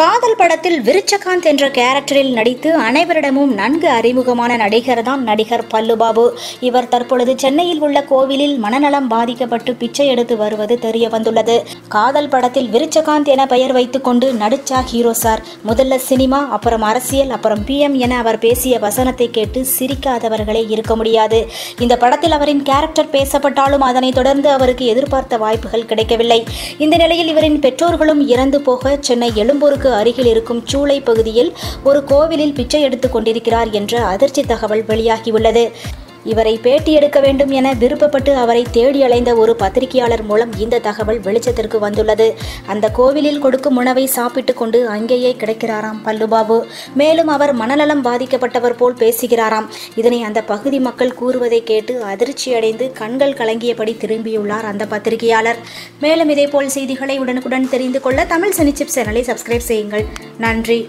காதல் படத்தில் விருச்சகாந்த் என்ற கேரக்டரில் நடித்து அனைவரிடமும் நன்கு அறிமுகமான நடிகர் தான் நடிகர் பல்லுபாபு. இவர் தற்பொழுது சென்னையில் உள்ள கோவிலில் மனநலம் பாதிக்கப்பட்டு பிச்சை எடுத்து வருவது தெரிய வந்துள்ளது. காதல் படத்தில் விருச்சகாந்த் என பெயர் வைத்துக் கொண்டு நடிச்சா ஹீரோ சார். முதல்ல சினிமா, அப்புறம் அரசியல், அப்புறம் PM என அவர் பேசிய வசனத்தை கேட்டு சிரிக்காதவர்களே இருக்க முடியாது. இந்த படத்தில் அவரின் கேரக்டர் பேசப்பட்டாலும் அதனைத் தொடர்ந்து அவருக்கு எதிர்பார்த்த வாய்ப்புகள் கிடைக்கவில்லை. இந்த நிலையில் இவரின் பெற்றோர்களும் இறந்து போக சென்னை எழும்பூருக்கு அருகில் இருக்கும் சூளை பகுதியில் ஒரு கோவிலில் பிச்சை எடுத்துக் கொண்டிருக்கிறார் என்ற அதிர்ச்சி தகவல் வெளியாகியுள்ளது. இவரை பேட்டி எடுக்க வேண்டும் என விருப்பப்பட்டு அவரை தேடி அலைந்த ஒரு பத்திரிகையாளர் மூலம் இந்த தகவல் வெளிச்சத்திற்கு வந்துள்ளது. அந்த கோவிலில் கொடுக்கும் உணவை சாப்பிட்டு கொண்டு அங்கேயே கிடைக்கிறாராம் பல்லுபாபு. மேலும் அவர் மனநலம் பாதிக்கப்பட்டவர் போல் பேசுகிறாராம். இதனை அந்த பகுதி மக்கள் கூறுவதை கேட்டு அதிர்ச்சியடைந்து கண்கள் கலங்கியபடி திரும்பியுள்ளார் அந்த பத்திரிகையாளர். மேலும் இதேபோல் செய்திகளை உடனுக்குடன் தெரிந்து கொள்ள தமிழ் சினி சிப்ஸ் சேனலை சப்ஸ்கிரைப் செய்யுங்கள். நன்றி.